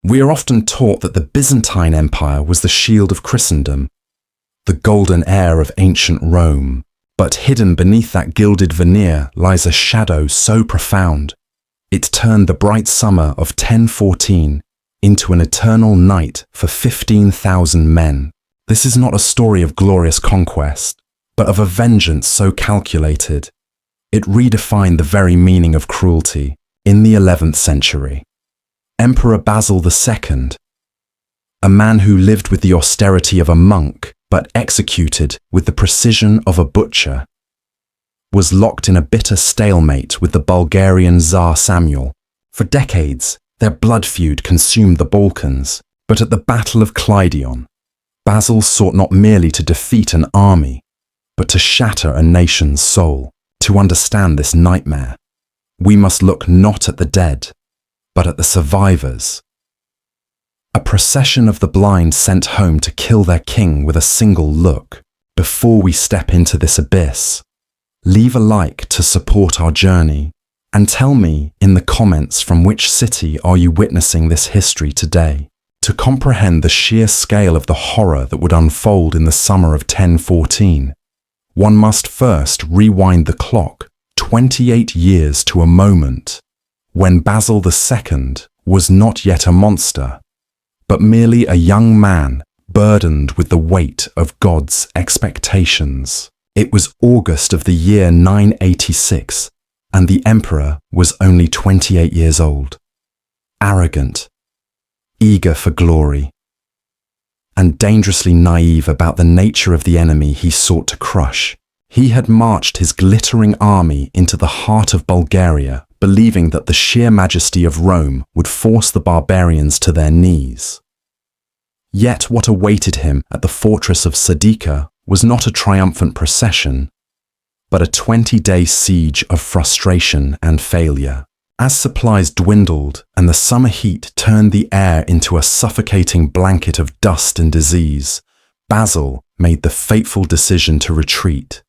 We are often taught that the Byzantine Empire was the shield of Christendom, the golden heir of ancient Rome, but hidden beneath that gilded veneer lies a shadow so profound. It turned the bright summer of 1014 into an eternal night for 15,000 men. This is not a story of glorious conquest, but of a vengeance so calculated. It redefined the very meaning of cruelty in the 11th century. Emperor Basil II, a man who lived with the austerity of a monk but executed with the precision of a butcher, was locked in a bitter stalemate with the Bulgarian Tsar Samuel. For decades, their blood feud consumed the Balkans, but at the Battle of Kleidion, Basil sought not merely to defeat an army, but to shatter a nation's soul. To understand this nightmare, we must look not at the dead, but at the survivors. A procession of the blind sent home to kill their king with a single look. Before we step into this abyss, leave a like to support our journey, and tell me in the comments from which city are you witnessing this history today. To comprehend the sheer scale of the horror that would unfold in the summer of 1014, one must first rewind the clock 28 years to a moment when Basil II was not yet a monster, but merely a young man burdened with the weight of God's expectations. It was August of the year 986, and the emperor was only 28 years old. Arrogant, eager for glory, and dangerously naive about the nature of the enemy he sought to crush. He had marched his glittering army into the heart of Bulgaria, believing that the sheer majesty of Rome would force the barbarians to their knees. Yet what awaited him at the fortress of Sadiqa was not a triumphant procession, but a 20-day siege of frustration and failure. As supplies dwindled and the summer heat turned the air into a suffocating blanket of dust and disease, Basil made the fateful decision to retreat.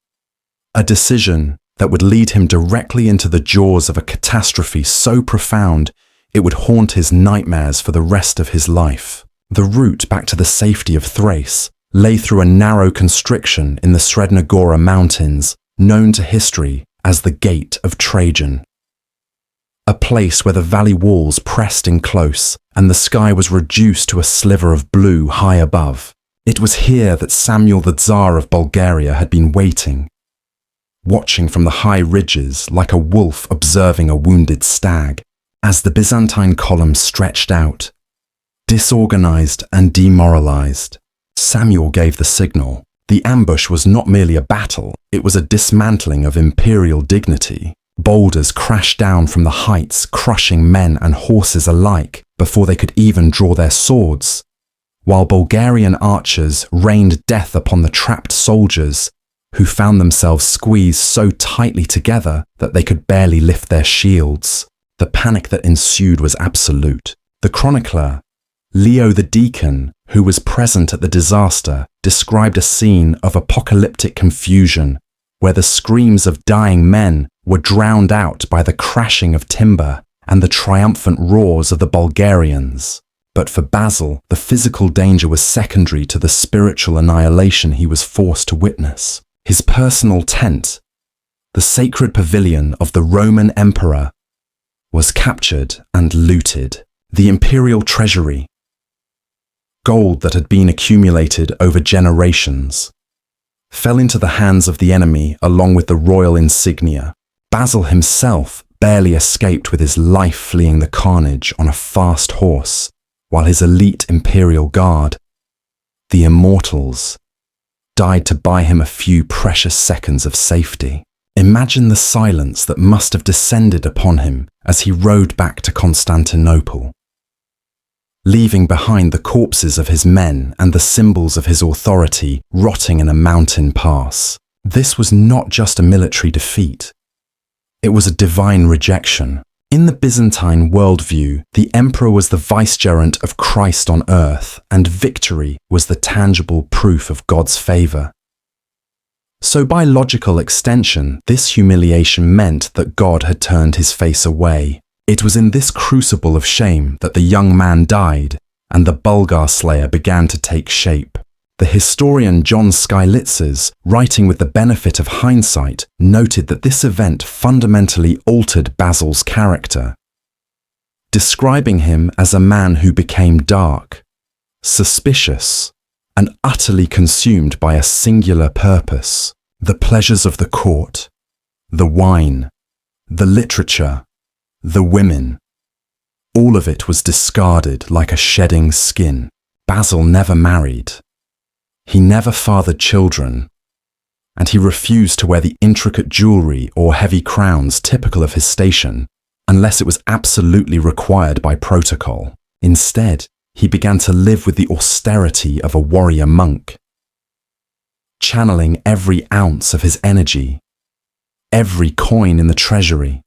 A decision that would lead him directly into the jaws of a catastrophe so profound it would haunt his nightmares for the rest of his life. The route back to the safety of Thrace lay through a narrow constriction in the Srednagora mountains, known to history as the Gate of Trajan. A place where the valley walls pressed in close and the sky was reduced to a sliver of blue high above. It was here that Samuel the Tsar of Bulgaria had been waiting, watching from the high ridges like a wolf observing a wounded stag. As the Byzantine column stretched out, disorganized and demoralized, Samuel gave the signal. The ambush was not merely a battle, it was a dismantling of imperial dignity. Boulders crashed down from the heights, crushing men and horses alike before they could even draw their swords, while Bulgarian archers rained death upon the trapped soldiers who found themselves squeezed so tightly together that they could barely lift their shields. The panic that ensued was absolute. The chronicler, Leo the Deacon, who was present at the disaster, described a scene of apocalyptic confusion where the screams of dying men were drowned out by the crashing of timber and the triumphant roars of the Bulgarians. But for Basil, the physical danger was secondary to the spiritual annihilation he was forced to witness. His personal tent, the sacred pavilion of the Roman emperor, was captured and looted. The imperial treasury, gold that had been accumulated over generations, fell into the hands of the enemy along with the royal insignia. Basil himself barely escaped with his life fleeing the carnage on a fast horse, while his elite imperial guard, the Immortals, died to buy him a few precious seconds of safety. Imagine the silence that must have descended upon him as he rode back to Constantinople, leaving behind the corpses of his men and the symbols of his authority rotting in a mountain pass. This was not just a military defeat. It was a divine rejection. In the Byzantine worldview, the emperor was the vicegerent of Christ on earth, and victory was the tangible proof of God's favor. So by logical extension, this humiliation meant that God had turned his face away. It was in this crucible of shame that the young man died and the Bulgar Slayer began to take shape. The historian John Skylitzes, writing with the benefit of hindsight, noted that this event fundamentally altered Basil's character, describing him as a man who became dark, suspicious, and utterly consumed by a singular purpose: the pleasures of the court, the wine, the literature, the women. All of it was discarded like a shedding skin. Basil never married. He never fathered children, and he refused to wear the intricate jewelry or heavy crowns typical of his station, unless it was absolutely required by protocol. Instead, he began to live with the austerity of a warrior monk, channeling every ounce of his energy, every coin in the treasury,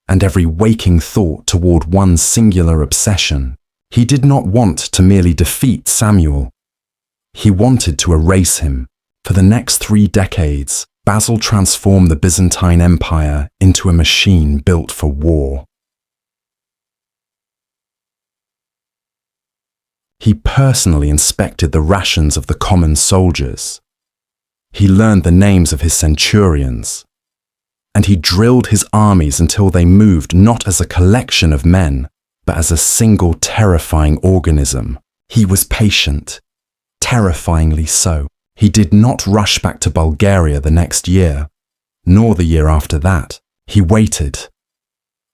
and every waking thought toward one singular obsession. He did not want to merely defeat Samuel. He wanted to erase him. For the next 3 decades, Basil transformed the Byzantine Empire into a machine built for war. He personally inspected the rations of the common soldiers. He learned the names of his centurions. And he drilled his armies until they moved not as a collection of men, but as a single terrifying organism. He was patient, terrifyingly so. He did not rush back to Bulgaria the next year, nor the year after that. He waited.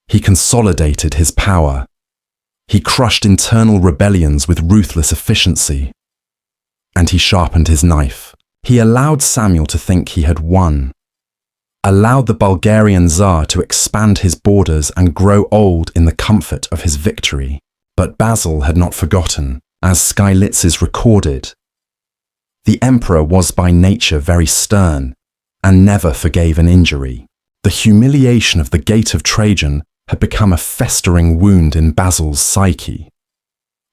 He consolidated his power. He crushed internal rebellions with ruthless efficiency. And he sharpened his knife. He allowed Samuel to think he had won, allowed the Bulgarian Tsar to expand his borders and grow old in the comfort of his victory. But Basil had not forgotten. As Skylitzes recorded, the emperor was by nature very stern and never forgave an injury. The humiliation of the Gate of Trajan had become a festering wound in Basil's psyche,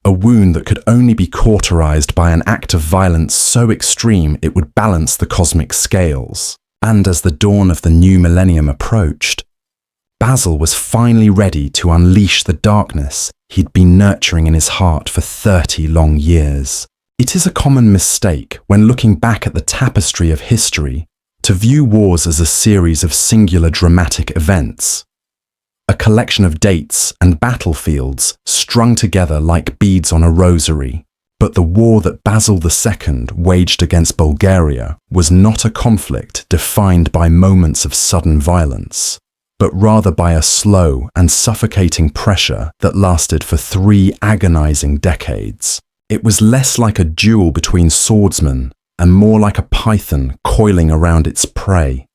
a wound that could only be cauterized by an act of violence so extreme it would balance the cosmic scales. And as the dawn of the new millennium approached, Basil was finally ready to unleash the darkness he'd been nurturing in his heart for 30 long years. It is a common mistake when looking back at the tapestry of history to view wars as a series of singular dramatic events, a collection of dates and battlefields strung together like beads on a rosary. But the war that Basil II waged against Bulgaria was not a conflict defined by moments of sudden violence, but rather by a slow and suffocating pressure that lasted for 3 agonizing decades. It was less like a duel between swordsmen and more like a python coiling around its prey,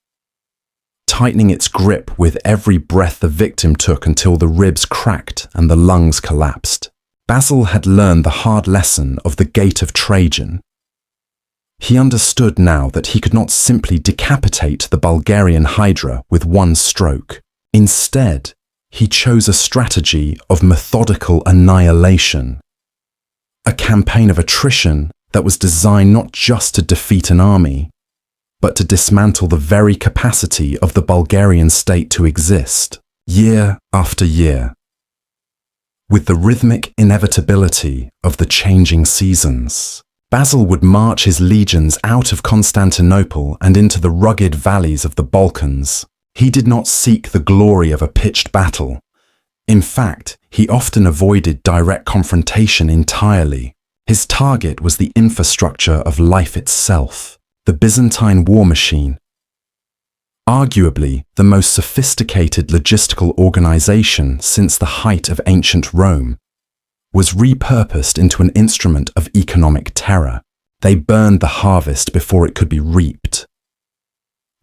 tightening its grip with every breath the victim took until the ribs cracked and the lungs collapsed. Basil had learned the hard lesson of the Gate of Trajan. He understood now that he could not simply decapitate the Bulgarian Hydra with one stroke. Instead, he chose a strategy of methodical annihilation, a campaign of attrition that was designed not just to defeat an army, but to dismantle the very capacity of the Bulgarian state to exist, year after year. With the rhythmic inevitability of the changing seasons, Basil would march his legions out of Constantinople and into the rugged valleys of the Balkans. He did not seek the glory of a pitched battle. In fact, he often avoided direct confrontation entirely. His target was the infrastructure of life itself, the Byzantine war machine. Arguably the most sophisticated logistical organization since the height of ancient Rome, was repurposed into an instrument of economic terror. They burned the harvest before it could be reaped.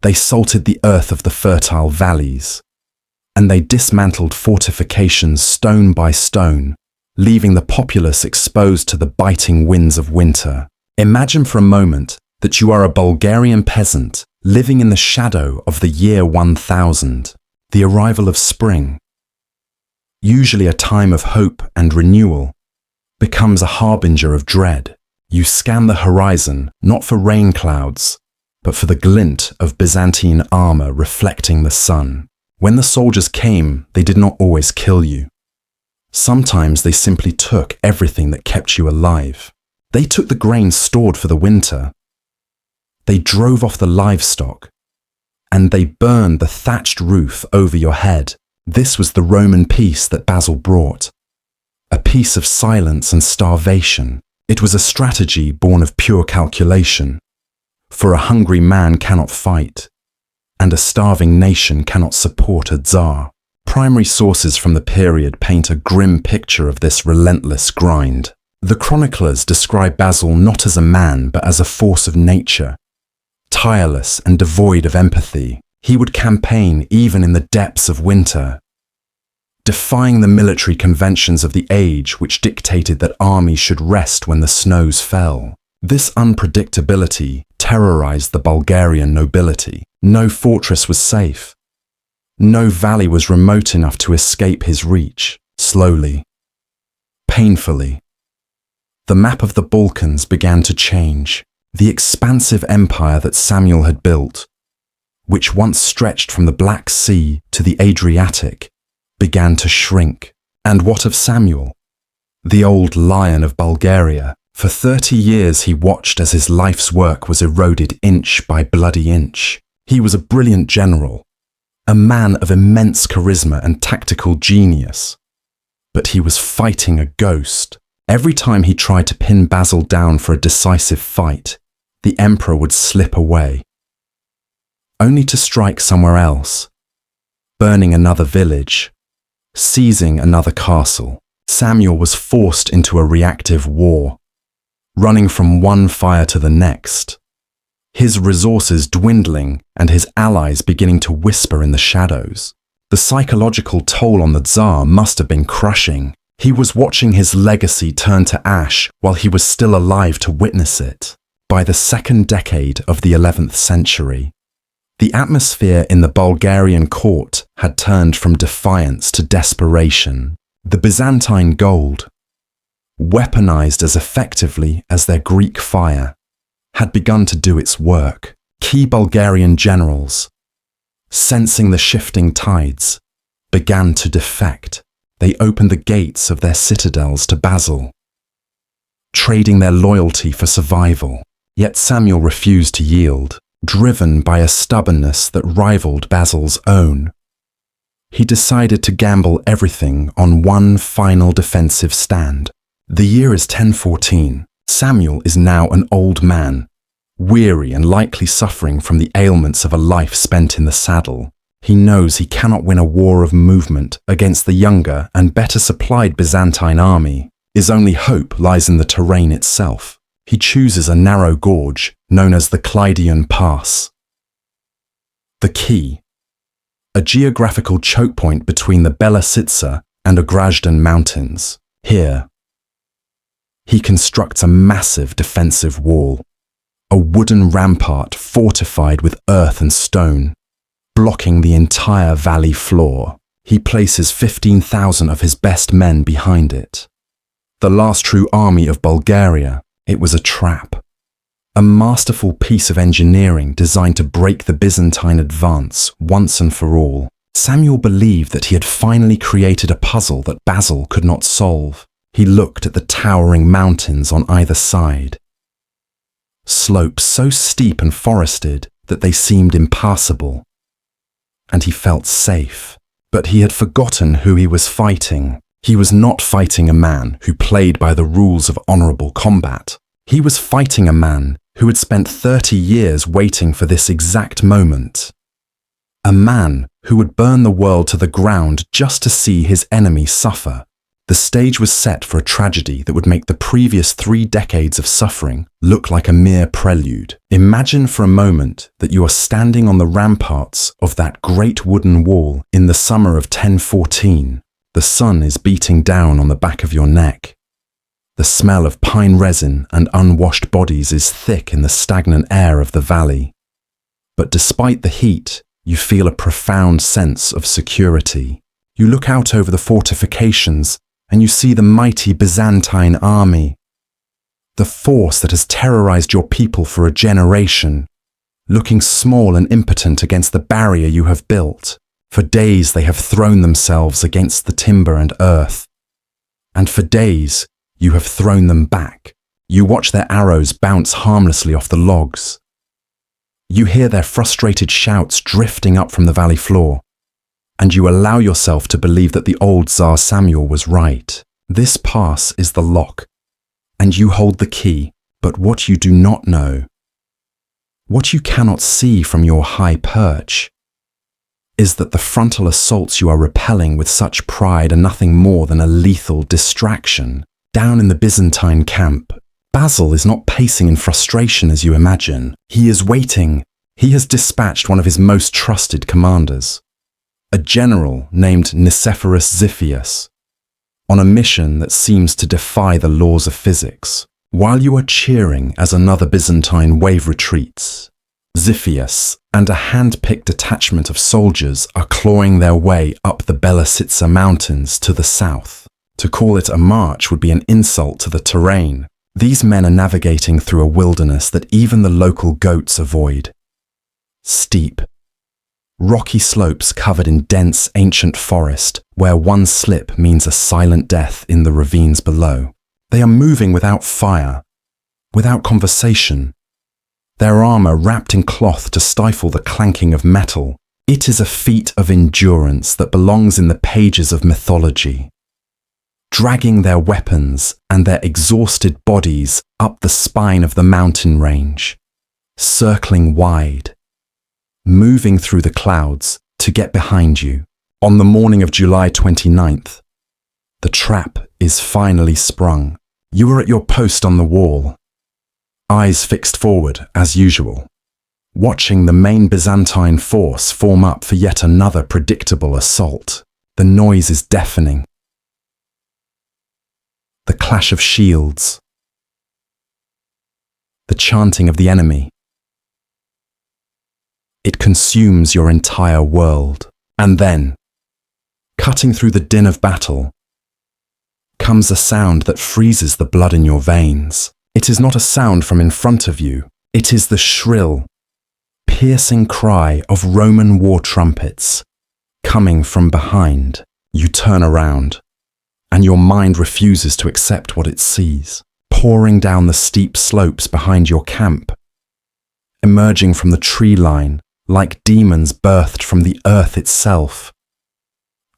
They salted the earth of the fertile valleys, and they dismantled fortifications stone by stone, leaving the populace exposed to the biting winds of winter. Imagine for a moment that you are a Bulgarian peasant living in the shadow of the year 1000, the arrival of spring, usually a time of hope and renewal, becomes a harbinger of dread. You scan the horizon not for rain clouds, but for the glint of Byzantine armor reflecting the sun. When the soldiers came, they did not always kill you. Sometimes they simply took everything that kept you alive. They took the grain stored for the winter. They drove off the livestock, and they burned the thatched roof over your head. This was the Roman peace that Basil brought. A peace of silence and starvation. It was a strategy born of pure calculation. For a hungry man cannot fight, and a starving nation cannot support a Tsar. Primary sources from the period paint a grim picture of this relentless grind. The chroniclers describe Basil not as a man, but as a force of nature. Tireless and devoid of empathy, he would campaign even in the depths of winter, defying the military conventions of the age which dictated that armies should rest when the snows fell. This unpredictability terrorized the Bulgarian nobility. No fortress was safe. No valley was remote enough to escape his reach. Slowly, painfully, the map of the Balkans began to change. The expansive empire that Samuel had built, which once stretched from the Black Sea to the Adriatic, began to shrink. And what of Samuel, the old lion of Bulgaria? For 30 years he watched as his life's work was eroded inch by bloody inch. He was a brilliant general, a man of immense charisma and tactical genius. But he was fighting a ghost. Every time he tried to pin Basil down for a decisive fight, the emperor would slip away, only to strike somewhere else, burning another village, seizing another castle. Samuel was forced into a reactive war, running from one fire to the next, his resources dwindling and his allies beginning to whisper in the shadows. The psychological toll on the Tsar must have been crushing. He was watching his legacy turn to ash while he was still alive to witness it. By the second decade of the 11th century, the atmosphere in the Bulgarian court had turned from defiance to desperation. The Byzantine gold, weaponized as effectively as their Greek fire, had begun to do its work. Key Bulgarian generals, sensing the shifting tides, began to defect. They opened the gates of their citadels to Basil, trading their loyalty for survival. Yet Samuel refused to yield, driven by a stubbornness that rivaled Basil's own. He decided to gamble everything on one final defensive stand. The year is 1014. Samuel is now an old man, weary and likely suffering from the ailments of a life spent in the saddle. He knows he cannot win a war of movement against the younger and better supplied Byzantine army. His only hope lies in the terrain itself. He chooses a narrow gorge known as the Kleidion Pass. The key, a geographical choke point between the Belasitsa and Ograzdan mountains. Here, he constructs a massive defensive wall, a wooden rampart fortified with earth and stone, blocking the entire valley floor. He places 15,000 of his best men behind it. The last true army of Bulgaria. It was a trap, a masterful piece of engineering designed to break the Byzantine advance once and for all. Samuel believed that he had finally created a puzzle that Basil could not solve. He looked at the towering mountains on either side, slopes so steep and forested that they seemed impassable, and he felt safe. But he had forgotten who he was fighting. He was not fighting a man who played by the rules of honorable combat. He was fighting a man who had spent 30 years waiting for this exact moment. A man who would burn the world to the ground just to see his enemy suffer. The stage was set for a tragedy that would make the previous 3 decades of suffering look like a mere prelude. Imagine for a moment that you are standing on the ramparts of that great wooden wall in the summer of 1014. The sun is beating down on the back of your neck. The smell of pine resin and unwashed bodies is thick in the stagnant air of the valley. But despite the heat, you feel a profound sense of security. You look out over the fortifications and you see the mighty Byzantine army, the force that has terrorized your people for a generation, looking small and impotent against the barrier you have built. For days they have thrown themselves against the timber and earth, and for days you have thrown them back. You watch their arrows bounce harmlessly off the logs. You hear their frustrated shouts drifting up from the valley floor, and you allow yourself to believe that the old Tsar Samuel was right. This pass is the lock, and you hold the key, but what you do not know, what you cannot see from your high perch, is that the frontal assaults you are repelling with such pride are nothing more than a lethal distraction. Down in the Byzantine camp, Basil is not pacing in frustration as you imagine. He is waiting. He has dispatched one of his most trusted commanders, a general named Nicephorus Xiphias, on a mission that seems to defy the laws of physics. While you are cheering as another Byzantine wave retreats, Xiphias and a hand-picked detachment of soldiers are clawing their way up the Belasitsa mountains to the south. To call it a march would be an insult to the terrain. These men are navigating through a wilderness that even the local goats avoid. Steep, rocky slopes covered in dense ancient forest, where one slip means a silent death in the ravines below. They are moving without fire, without conversation, their armor wrapped in cloth to stifle the clanking of metal. It is a feat of endurance that belongs in the pages of mythology. Dragging their weapons and their exhausted bodies up the spine of the mountain range, circling wide, moving through the clouds to get behind you. On the morning of July 29th, the trap is finally sprung. You are at your post on the wall, eyes fixed forward as usual, watching the main Byzantine force form up for yet another predictable assault. The noise is deafening. The clash of shields, the chanting of the enemy. It consumes your entire world. And then, cutting through the din of battle, comes a sound that freezes the blood in your veins. It is not a sound from in front of you. It is the shrill, piercing cry of Roman war trumpets coming from behind. You turn around, and your mind refuses to accept what it sees. Pouring down the steep slopes behind your camp, emerging from the tree line like demons birthed from the earth itself,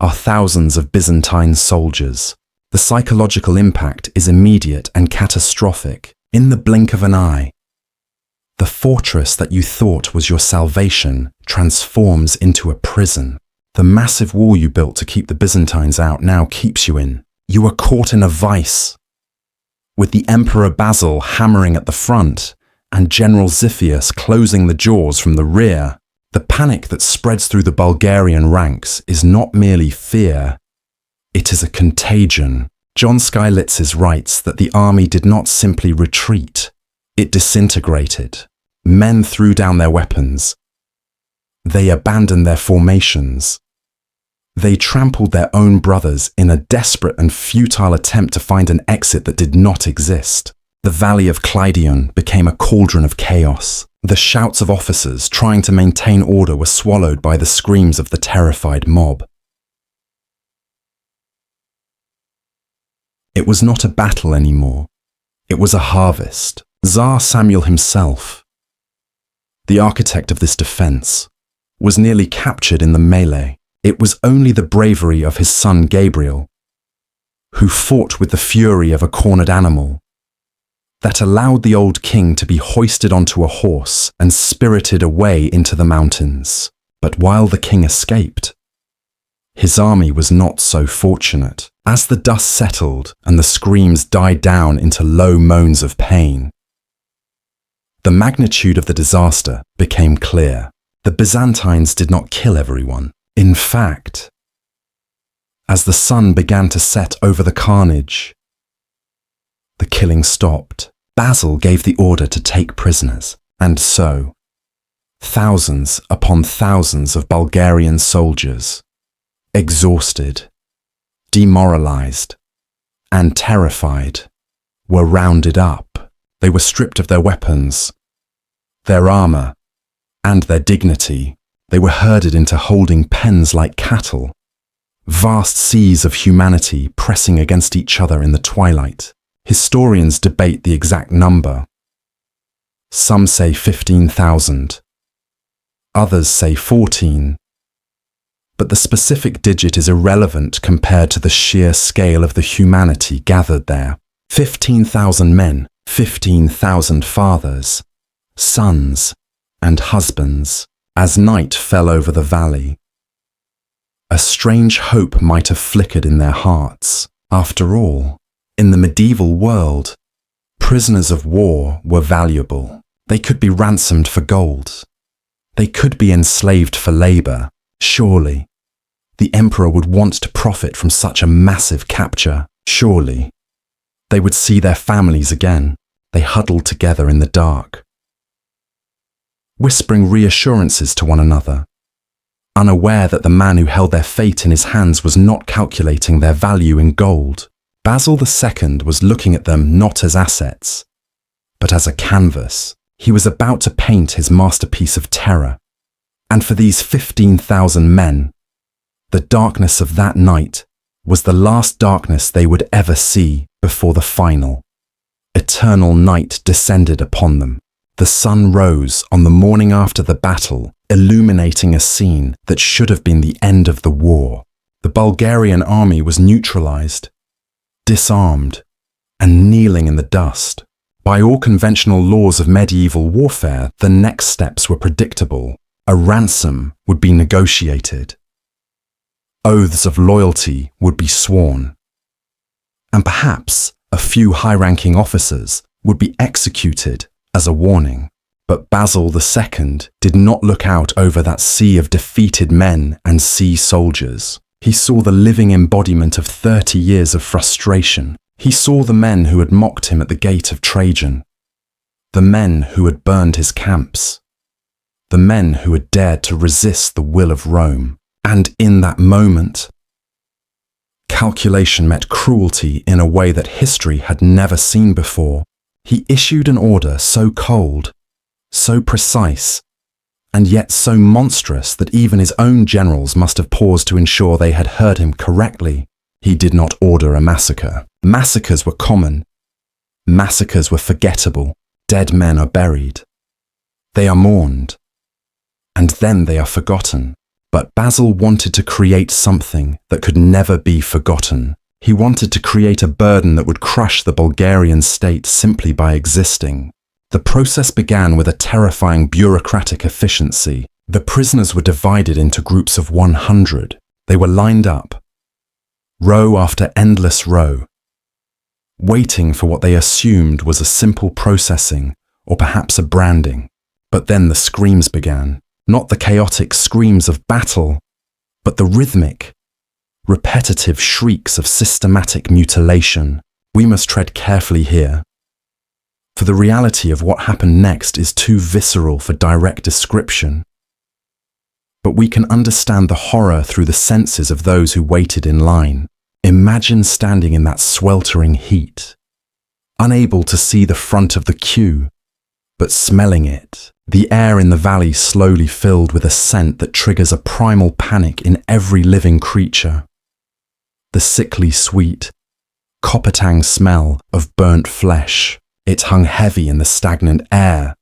are thousands of Byzantine soldiers. The psychological impact is immediate and catastrophic. In the blink of an eye, the fortress that you thought was your salvation transforms into a prison. The massive wall you built to keep the Byzantines out now keeps you in. You are caught in a vice, with the Emperor Basil hammering at the front and General Xiphias closing the jaws from the rear. The panic that spreads through the Bulgarian ranks is not merely fear, it is a contagion. John Skylitzes writes that the army did not simply retreat, it disintegrated. Men threw down their weapons. They abandoned their formations. They trampled their own brothers in a desperate and futile attempt to find an exit that did not exist. The Valley of Kleidion became a cauldron of chaos. The shouts of officers trying to maintain order were swallowed by the screams of the terrified mob. It was not a battle anymore. It was a harvest. Tsar Samuel himself, the architect of this defense, was nearly captured in the melee. It was only the bravery of his son Gabriel, who fought with the fury of a cornered animal, that allowed the old king to be hoisted onto a horse and spirited away into the mountains. But while the king escaped, his army was not so fortunate. As the dust settled and the screams died down into low moans of pain, the magnitude of the disaster became clear. The Byzantines did not kill everyone. In fact, as the sun began to set over the carnage, the killing stopped. Basil gave the order to take prisoners, and so, thousands upon thousands of Bulgarian soldiers, exhausted, demoralized, and terrified, were rounded up. They were stripped of their weapons, their armor, and their dignity. They were herded into holding pens like cattle. Vast seas of humanity pressing against each other in the twilight. Historians debate the exact number. Some say 15,000. Others say 14. But the specific digit is irrelevant compared to the sheer scale of the humanity gathered there. 15,000 men, 15,000 fathers, sons, and husbands, as night fell over the valley. A strange hope might have flickered in their hearts. After all, in the medieval world, prisoners of war were valuable. They could be ransomed for gold. They could be enslaved for labor. Surely, the emperor would want to profit from such a massive capture. Surely, they would see their families again. They huddled together in the dark, whispering reassurances to one another, unaware that the man who held their fate in his hands was not calculating their value in gold. Basil II was looking at them not as assets, but as a canvas. He was about to paint his masterpiece of terror. And for these 15,000 men, the darkness of that night was the last darkness they would ever see before the final. Eternal night descended upon them. The sun rose on the morning after the battle, illuminating a scene that should have been the end of the war. The Bulgarian army was neutralized, disarmed, and kneeling in the dust. By all conventional laws of medieval warfare, the next steps were predictable. A ransom would be negotiated. Oaths of loyalty would be sworn. And perhaps a few high-ranking officers would be executed as a warning. But Basil II did not look out over that sea of defeated men and sea soldiers. He saw the living embodiment of 30 years of frustration. He saw the men who had mocked him at the gate of Trajan, the men who had burned his camps, the men who had dared to resist the will of Rome. And in that moment, calculation met cruelty in a way that history had never seen before. He issued an order so cold, so precise, and yet so monstrous that even his own generals must have paused to ensure they had heard him correctly. He did not order a massacre. Massacres were common. Massacres were forgettable. Dead men are buried. They are mourned. And then they are forgotten. But Basil wanted to create something that could never be forgotten. He wanted to create a burden that would crush the Bulgarian state simply by existing. The process began with a terrifying bureaucratic efficiency. The prisoners were divided into groups of 100. They were lined up, row after endless row, waiting for what they assumed was a simple processing or perhaps a branding. But then the screams began. Not the chaotic screams of battle, but the rhythmic, repetitive shrieks of systematic mutilation. We must tread carefully here, for the reality of what happened next is too visceral for direct description. But we can understand the horror through the senses of those who waited in line. Imagine standing in that sweltering heat, unable to see the front of the queue, but smelling it. The air in the valley slowly filled with a scent that triggers a primal panic in every living creature. The sickly sweet, copper-tang smell of burnt flesh. It hung heavy in the stagnant air.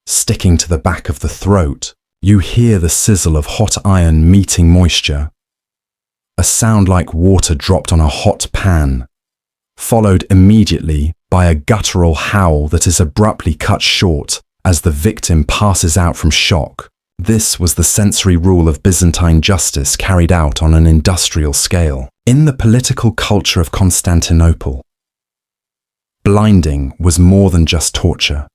Sticking to the back of the throat, you hear the sizzle of hot iron meeting moisture. A sound like water dropped on a hot pan, followed immediately by a guttural howl that is abruptly cut short as the victim passes out from shock. This was the sensory rule of Byzantine justice carried out on an industrial scale. In the political culture of Constantinople, blinding was more than just torture.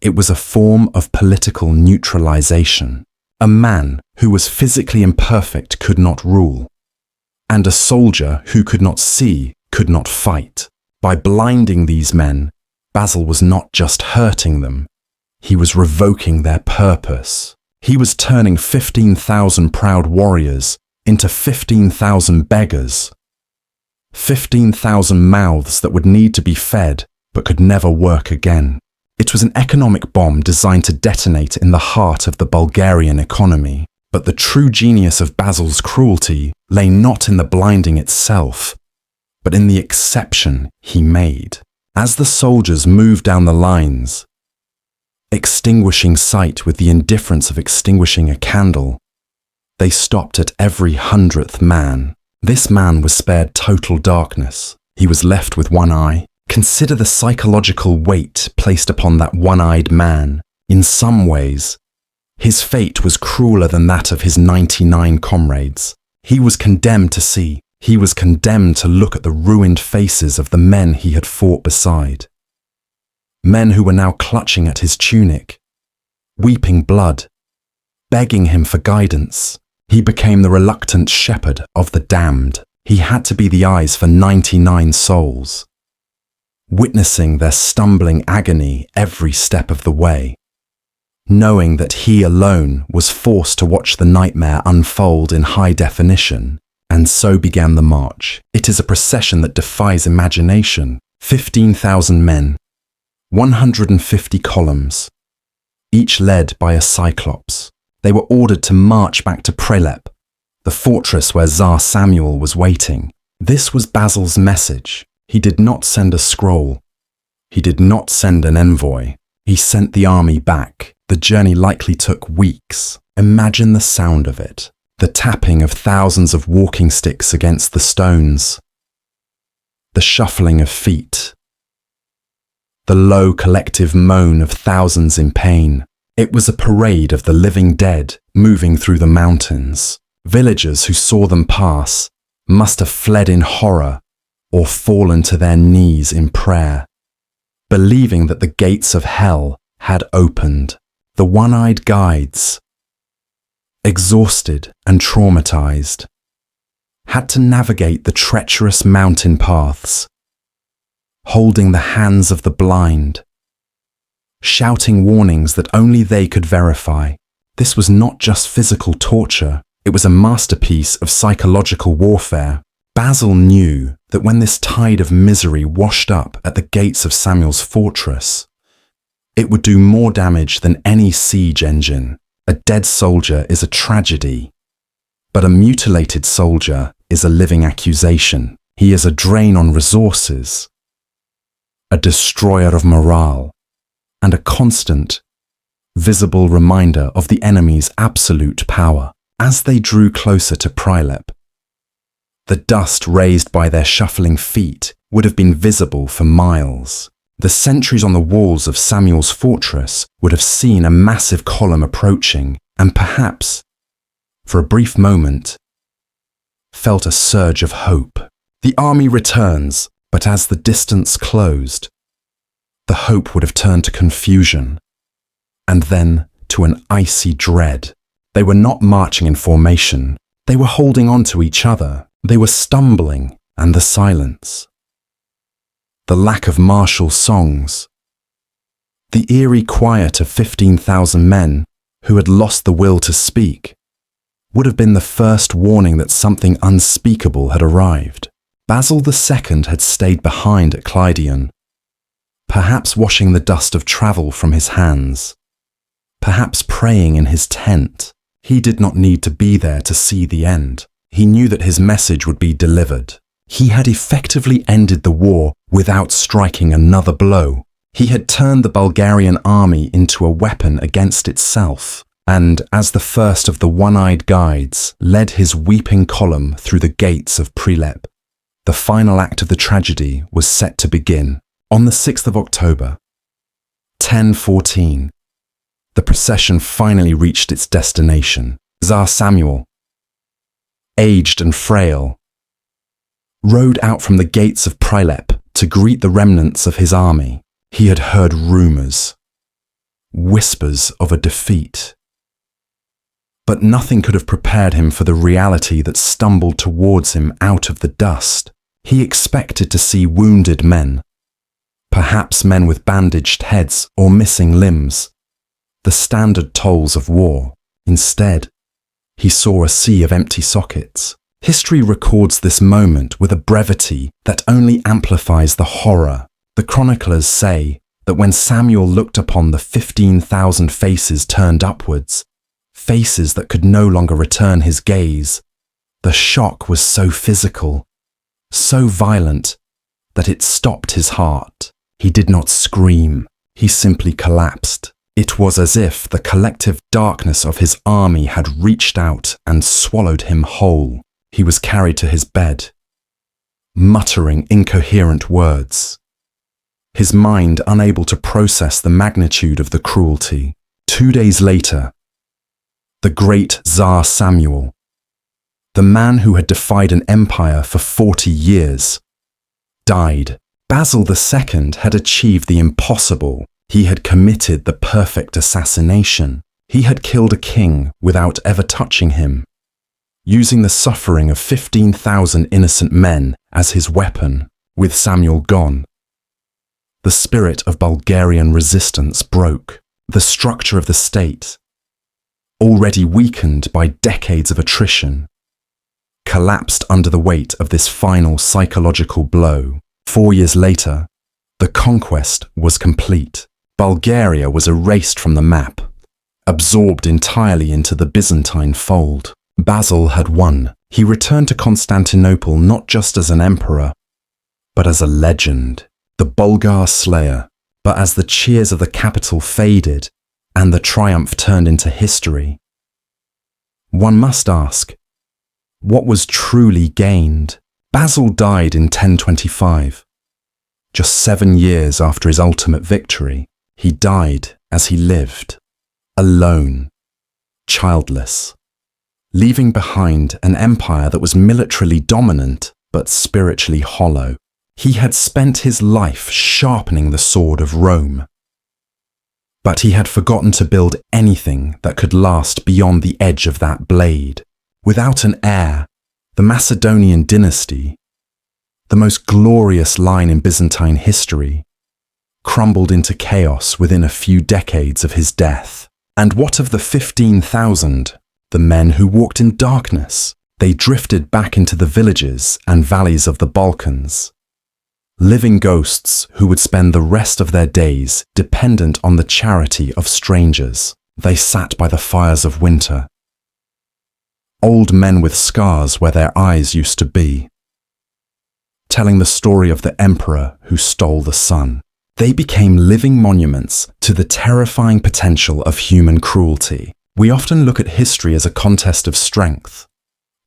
It was a form of political neutralization. A man who was physically imperfect could not rule, and a soldier who could not see could not fight. By blinding these men, Basil was not just hurting them, he was revoking their purpose. He was turning 15,000 proud warriors into 15,000 beggars. 15,000 mouths that would need to be fed but could never work again. It was an economic bomb designed to detonate in the heart of the Bulgarian economy. But the true genius of Basil's cruelty lay not in the blinding itself, but in the exception he made. As the soldiers moved down the lines, extinguishing sight with the indifference of extinguishing a candle, they stopped at every 100th man. This man was spared total darkness. He was left with one eye. Consider the psychological weight placed upon that one-eyed man. In some ways, his fate was crueler than that of his 99 comrades. He was condemned to see. He was condemned to look at the ruined faces of the men he had fought beside. Men who were now clutching at his tunic, weeping blood, begging him for guidance. He became the reluctant shepherd of the damned. He had to be the eyes for 99 souls, witnessing their stumbling agony every step of the way, knowing that he alone was forced to watch the nightmare unfold in high definition. And so began the march. It is a procession that defies imagination. 15,000 men, 150 columns, each led by a cyclops. They were ordered to march back to Prilep, the fortress where Tsar Samuel was waiting. This was Basil's message. He did not send a scroll. He did not send an envoy. He sent the army back. The journey likely took weeks. Imagine the sound of it. The tapping of thousands of walking sticks against the stones, the shuffling of feet, the low collective moan of thousands in pain. It was a parade of the living dead moving through the mountains. Villagers who saw them pass must have fled in horror or fallen to their knees in prayer, believing that the gates of hell had opened. The one-eyed guides, exhausted and traumatized, had to navigate the treacherous mountain paths, holding the hands of the blind, shouting warnings that only they could verify. This was not just physical torture, it was a masterpiece of psychological warfare. Basil knew that when this tide of misery washed up at the gates of Samuel's fortress, it would do more damage than any siege engine. A dead soldier is a tragedy, but a mutilated soldier is a living accusation. He is a drain on resources, a destroyer of morale, and a constant, visible reminder of the enemy's absolute power. As they drew closer to Prilep, the dust raised by their shuffling feet would have been visible for miles. The sentries on the walls of Samuel's fortress would have seen a massive column approaching and perhaps, for a brief moment, felt a surge of hope. The army returns, but as the distance closed, the hope would have turned to confusion, and then to an icy dread. They were not marching in formation. They were holding on to each other. They were stumbling, and the silence, the lack of martial songs, the eerie quiet of 15,000 men who had lost the will to speak, would have been the first warning that something unspeakable had arrived. Basil II had stayed behind at Kleidion, perhaps washing the dust of travel from his hands, perhaps praying in his tent. He did not need to be there to see the end. He knew that his message would be delivered. He had effectively ended the war without striking another blow. He had turned the Bulgarian army into a weapon against itself, and as the first of the one-eyed guides led his weeping column through the gates of Prilep, the final act of the tragedy was set to begin. On the 6th of October, 1014, the procession finally reached its destination. Tsar Samuel, aged and frail, rode out from the gates of Prilep to greet the remnants of his army. He had heard rumors, whispers of a defeat, but nothing could have prepared him for the reality that stumbled towards him out of the dust. He expected to see wounded men, perhaps men with bandaged heads or missing limbs, the standard tolls of war. Instead, he saw a sea of empty sockets. History records this moment with a brevity that only amplifies the horror. The chroniclers say, that when Samuel looked upon the 15,000 faces turned upwards, faces that could no longer return his gaze, the shock was so physical, so violent, that it stopped his heart. He did not scream, he simply collapsed. It was as if the collective darkness of his army had reached out and swallowed him whole. He was carried to his bed, muttering incoherent words, his mind unable to process the magnitude of the cruelty. 2 days later, the great Tsar Samuel, the man who had defied an empire for 40 years, died. Basil II had achieved the impossible. He had committed the perfect assassination. He had killed a king without ever touching him, using the suffering of 15,000 innocent men as his weapon. With Samuel gone, the spirit of Bulgarian resistance broke. The structure of the state, already weakened by decades of attrition, collapsed under the weight of this final psychological blow. 4 years later, the conquest was complete. Bulgaria was erased from the map, absorbed entirely into the Byzantine fold. Basil had won. He returned to Constantinople not just as an emperor, but as a legend, the Bulgar Slayer. But as the cheers of the capital faded and the triumph turned into history, one must ask, what was truly gained? Basil died in 1025. Just 7 years after his ultimate victory, he died as he lived, alone, childless, leaving behind an empire that was militarily dominant but spiritually hollow. He had spent his life sharpening the sword of Rome, but he had forgotten to build anything that could last beyond the edge of that blade. Without an heir, the Macedonian dynasty, the most glorious line in Byzantine history, crumbled into chaos within a few decades of his death. And what of the 15,000, the men who walked in darkness? They drifted back into the villages and valleys of the Balkans, living ghosts who would spend the rest of their days dependent on the charity of strangers. They sat by the fires of winter, old men with scars where their eyes used to be, telling the story of the emperor who stole the sun. They became living monuments to the terrifying potential of human cruelty. We often look at history as a contest of strength,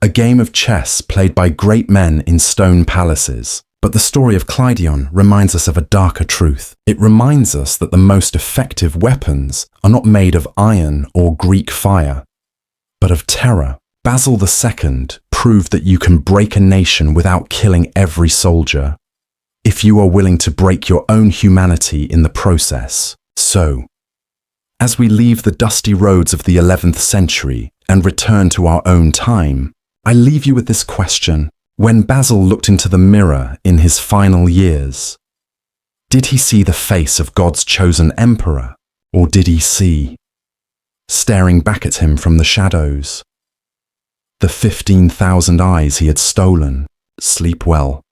a game of chess played by great men in stone palaces. But the story of Kleidion reminds us of a darker truth. It reminds us that the most effective weapons are not made of iron or Greek fire, but of terror. Basil II proved that you can break a nation without killing every soldier, if you are willing to break your own humanity in the process. So, as we leave the dusty roads of the 11th century and return to our own time, I leave you with this question. When Basil looked into the mirror in his final years, did he see the face of God's chosen emperor, or did he see, staring back at him from the shadows, the 15,000 eyes he had stolen? Sleep well.